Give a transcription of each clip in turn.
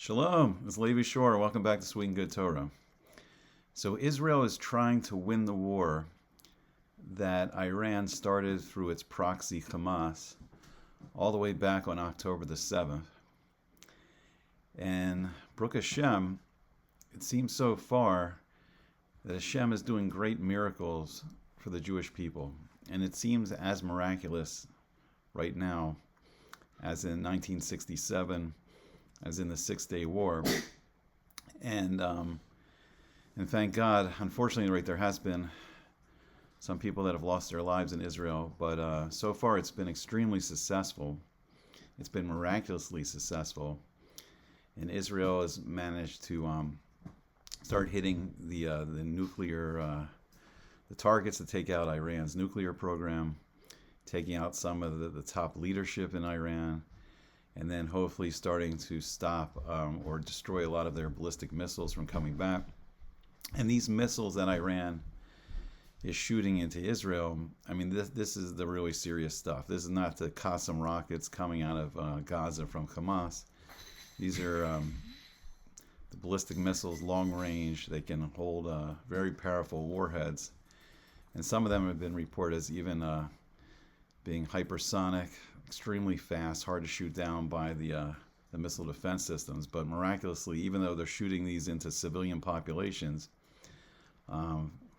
Shalom, it's Levi Shore. Welcome back to Sweet and Good Torah. So Israel is trying to win the war that Iran started through its proxy Hamas all the way back on October the 7th. And Baruch Hashem, it seems so far that Hashem is doing great miracles for the Jewish people. And it seems as miraculous right now as in 1967, as in the Six-Day War. And thank God, unfortunately, right, there has been some people that have lost their lives in Israel, but so far it's been extremely successful. It's been miraculously successful. And Israel has managed to start hitting the nuclear, the targets to take out Iran's nuclear program, taking out some of the top leadership in Iran, and then hopefully starting to stop or destroy a lot of their ballistic missiles from coming back. And these missiles that Iran is shooting into Israel, I mean, this is the really serious stuff. This is not the Qassam rockets coming out of Gaza from Hamas. These are the ballistic missiles, long range. They can hold very powerful warheads. And some of them have been reported as even being hypersonic, extremely fast, hard to shoot down by the missile defense systems. But miraculously, even though they're shooting these into civilian populations,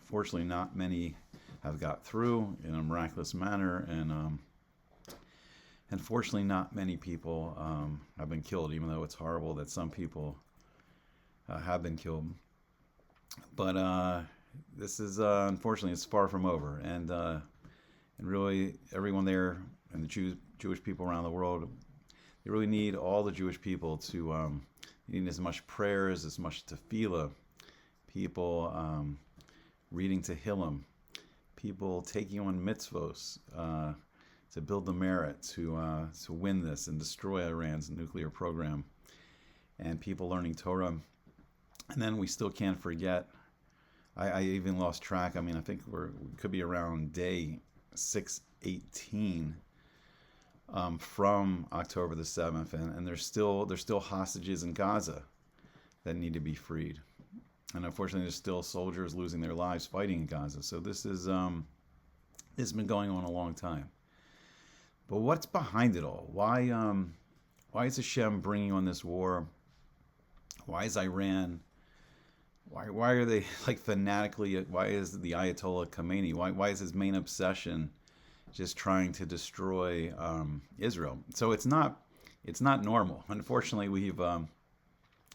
fortunately not many have got through in a miraculous manner, and fortunately not many people have been killed, even though it's horrible that some people have been killed. But this is unfortunately, it's far from over, and really everyone there and the Jewish people around the world, they really need all the Jewish people to need as much prayers, as much tefillah, people reading Tehillim, people taking on mitzvos to build the merit to win this and destroy Iran's nuclear program, and people learning Torah. And then we still can't forget, I even lost track. I mean, I think we could be around day 618 from October the 7th, and there's still hostages in Gaza that need to be freed, and unfortunately there's still soldiers losing their lives fighting in Gaza. So this has been going on a long time. But what's behind it all? Why is Hashem bringing on this war? Why is Iran? Why are they like fanatically? Why is the Ayatollah Khamenei? Why is his main obsession just trying to destroy Israel? So it's not normal. Unfortunately, we've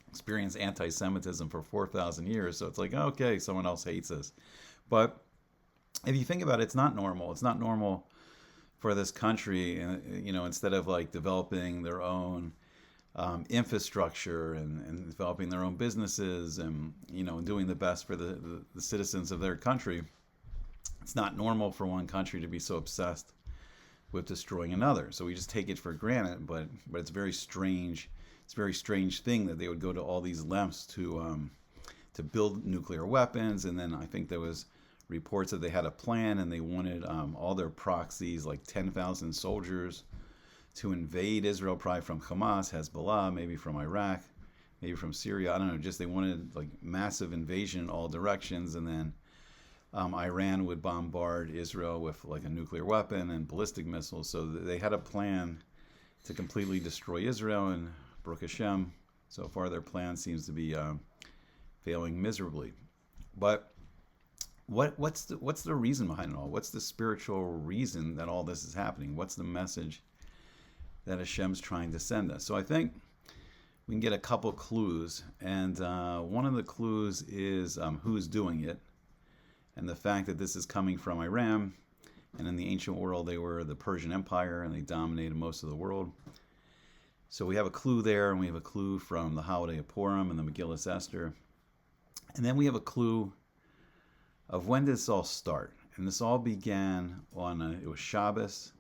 experienced anti-Semitism for 4,000 years. So it's like, okay, someone else hates us. But if you think about it, it's not normal. It's not normal for this country, instead of like developing their own infrastructure and developing their own businesses and doing the best for the citizens of their country. It's not normal for one country to be so obsessed with destroying another. So we just take it for granted, but it's very strange. It's a very strange thing that they would go to all these lengths to build nuclear weapons. And then I think there was reports that they had a plan and they wanted all their proxies, like 10,000 soldiers, to invade Israel, probably from Hamas, Hezbollah, maybe from Iraq, maybe from Syria. I don't know. Just they wanted like massive invasion in all directions, and then Iran would bombard Israel with like a nuclear weapon and ballistic missiles. So they had a plan to completely destroy Israel, and Baruch Hashem, so far their plan seems to be failing miserably. But what's the reason behind it all? What's the spiritual reason that all this is happening? What's the message that Hashem's trying to send us? So I think we can get a couple clues, and one of the clues is who's doing it, and the fact that this is coming from Iran, and in the ancient world they were the Persian Empire and they dominated most of the world. So we have a clue there, and we have a clue from the holiday of Purim and the Megillah Esther, and then we have a clue of when did this all start. And this all began on it was Shabbos.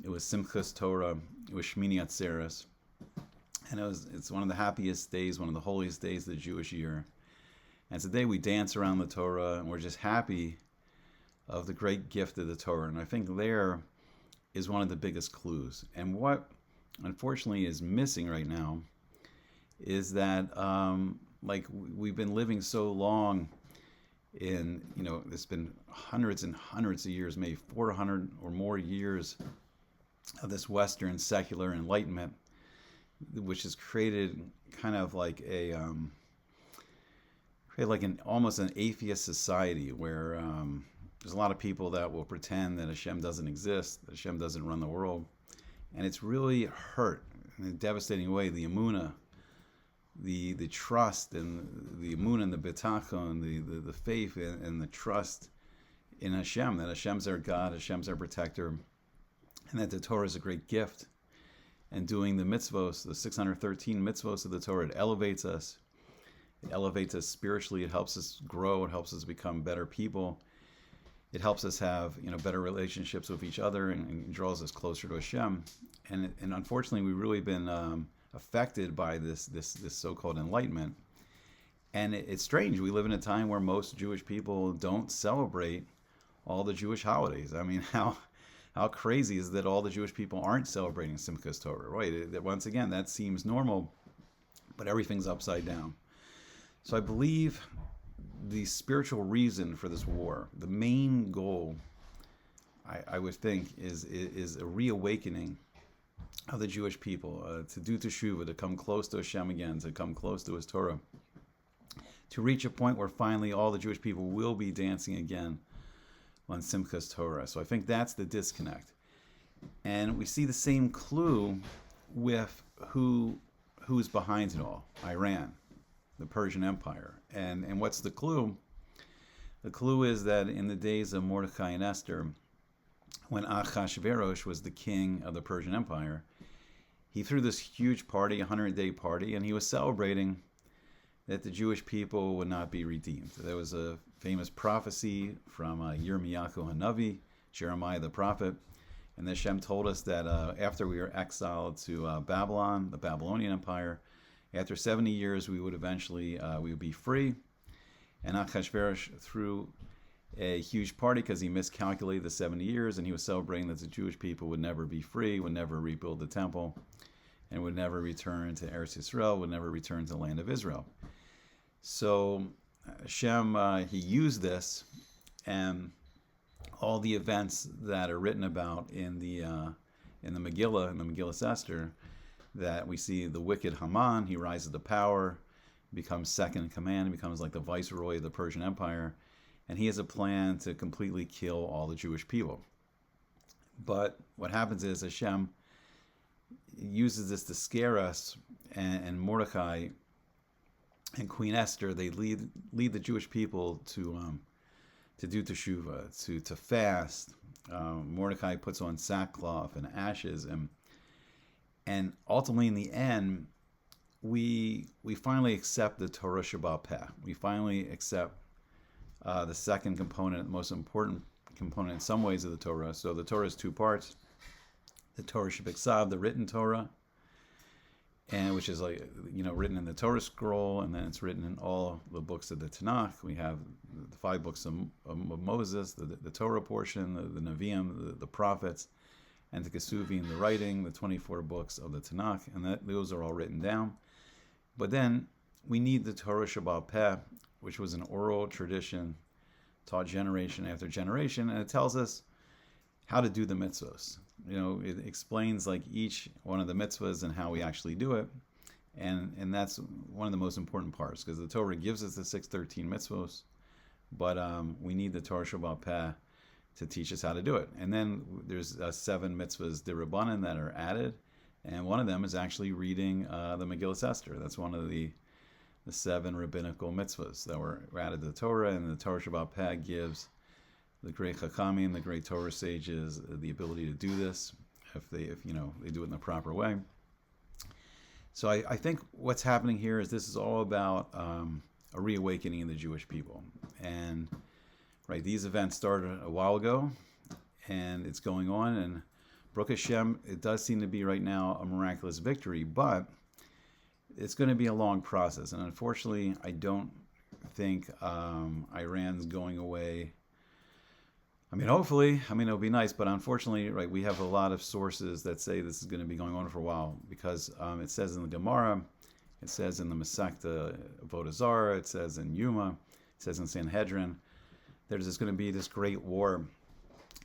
It was Simchas Torah. It was Shmini Atzeres, and it's one of the happiest days, one of the holiest days of the Jewish year. And today we dance around the Torah, and we're just happy of the great gift of the Torah. And I think there is one of the biggest clues. And what unfortunately is missing right now is that like we've been living so long in, it's been hundreds and hundreds of years, maybe 400 or more years of this Western secular enlightenment, which has created kind of like almost an atheist society where there's a lot of people that will pretend that Hashem doesn't exist, that Hashem doesn't run the world, and it's really hurt in a devastating way the emunah, the trust, and the emunah and the bitachon, the faith and the trust in Hashem, that Hashem's our God, Hashem's our protector, and that the Torah is a great gift. And doing the mitzvos, the 613 mitzvos of the Torah, it elevates us. It elevates us spiritually. It helps us grow. It helps us become better people. It helps us have better relationships with each other, and draws us closer to Hashem. And unfortunately, we've really been affected by this so-called enlightenment. And it's strange. We live in a time where most Jewish people don't celebrate all the Jewish holidays. I mean, how crazy is that all the Jewish people aren't celebrating Simchas Torah, right? Once again, that seems normal, but everything's upside down. So I believe the spiritual reason for this war, the main goal, I would think, is a reawakening of the Jewish people, to do teshuvah, to come close to Hashem again, to come close to His Torah, to reach a point where finally all the Jewish people will be dancing again on Simchas Torah. So I think that's the disconnect. And we see the same clue with who's behind it all. Iran, the Persian Empire. And what's the clue? The clue is that in the days of Mordecai and Esther, when Achashverosh was the king of the Persian Empire, he threw this huge party, 100-day party, and he was celebrating that the Jewish people would not be redeemed. There was a famous prophecy from Yirmiyahu Hanavi, Jeremiah the prophet, and Hashem told us that after we were exiled to Babylon, the Babylonian Empire, after 70 years we would eventually we would be free. And Achashverosh threw a huge party because he miscalculated the 70 years, and he was celebrating that the Jewish people would never be free, would never rebuild the temple, and would never return to Eretz Yisrael, would never return to the land of Israel. So Hashem, he used this, and all the events that are written about in the Megillah, in the Megillah Esther, that we see the wicked Haman, he rises to power, becomes second in command, becomes like the viceroy of the Persian Empire, and he has a plan to completely kill all the Jewish people. But what happens is Hashem uses this to scare us, and Mordecai and Queen Esther, they lead the Jewish people to do teshuvah, to fast. Mordecai puts on sackcloth and ashes, and ultimately in the end, we finally accept the Torah Sheba'al Peh. We finally accept the second component, the most important component in some ways of the Torah. So the Torah is two parts: the Torah Shebiksav, the written Torah, and which is written in the Torah scroll, and then it's written in all the books of the Tanakh. We have the 5 books of Moses, the Torah portion, the Nevi'im, the prophets, and the Kesuvim, the writing, the 24 books of the Tanakh, and those are all written down. But then we need the Torah Sheba'al Peh, which was an oral tradition taught generation after generation, and it tells us how to do the mitzvahs. It explains like each one of the mitzvahs and how we actually do it, and that's one of the most important parts, because the Torah gives us the 613 mitzvahs, but we need the Torah Sheba'al Peh to teach us how to do it. And then there's 7 mitzvahs d'Rabbanan that are added, and one of them is actually reading the Megillah Esther. That's one of the 7 rabbinical mitzvahs that were added to the Torah, and the Torah Sheba'al Peh gives the great Chachamim, the great Torah sages, the ability to do this if they do it in the proper way. So I think what's happening here is this is all about a reawakening in the Jewish people, and these events started a while ago, and it's going on, and Baruch Hashem, it does seem to be right now a miraculous victory, but it's going to be a long process, and unfortunately, I don't think Iran's going away. I mean, hopefully, it'll be nice, but unfortunately, we have a lot of sources that say this is going to be going on for a while, because it says in the Gemara, It says in the Masechta Avodah Zarah, it says in Yuma, it says in Sanhedrin, there's going to be this great war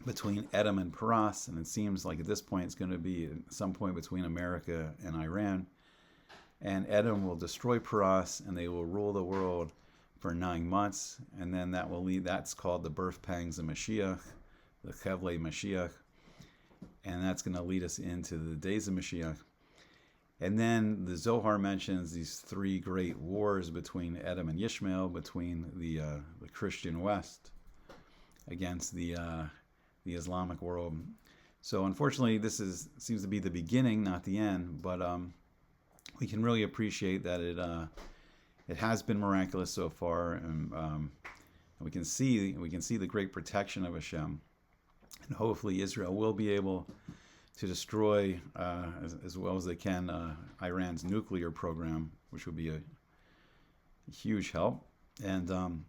between Edom and Paras, and it seems like at this point it's going to be at some point between America and Iran. And Edom will destroy Paras, and they will rule the world for 9 months, and then that will lead. That's called the birth pangs of Mashiach, the Chevlei Mashiach, and that's going to lead us into the days of Mashiach. And then the Zohar mentions these 3 great wars between Edom and Yishmael, between the Christian West against the Islamic world. So unfortunately, this seems to be the beginning, not the end. But we can really appreciate that it has been miraculous so far, and we can see the great protection of Hashem, and hopefully Israel will be able to destroy as well as they can Iran's nuclear program, which would be a huge help. And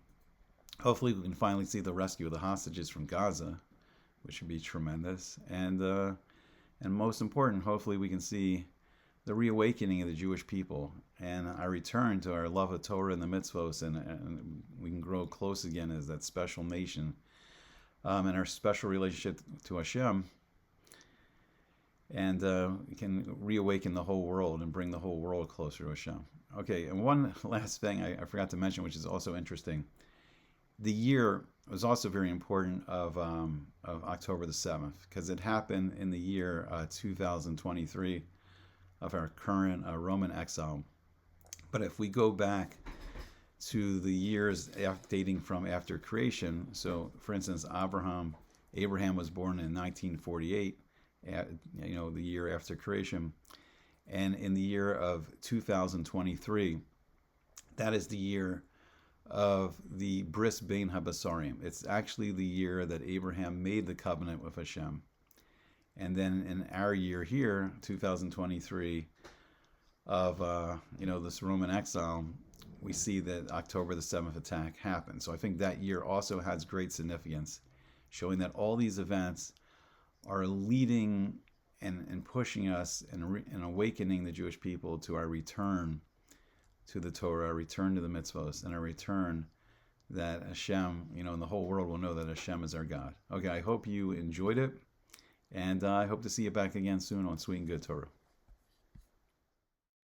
hopefully we can finally see the rescue of the hostages from Gaza, which would be tremendous. And most important, hopefully we can see the reawakening of the Jewish people and a return to our love of Torah and the mitzvos, and we can grow close again as that special nation, and our special relationship to Hashem. And we can reawaken the whole world and bring the whole world closer to Hashem. Okay, and one last thing I forgot to mention, which is also interesting. The year was also very important of October the 7th, because it happened in the year 2023 of our current Roman exile. But if we go back to the years dating from after creation, so for instance, Abraham was born in 1948, the year after creation, and in the year of 2023, that is the year of the Bris Bein Habasarim. It's actually the year that Abraham made the covenant with Hashem. And then in our year here, 2023, of this Roman exile, we see that October the 7th attack happened. So I think that year also has great significance, showing that all these events are leading and pushing us and awakening the Jewish people to our return to the Torah, our return to the mitzvos, and our return that Hashem, and the whole world will know that Hashem is our God. Okay, I hope you enjoyed it, and I hope to see you back again soon on Sweet and Good Torah.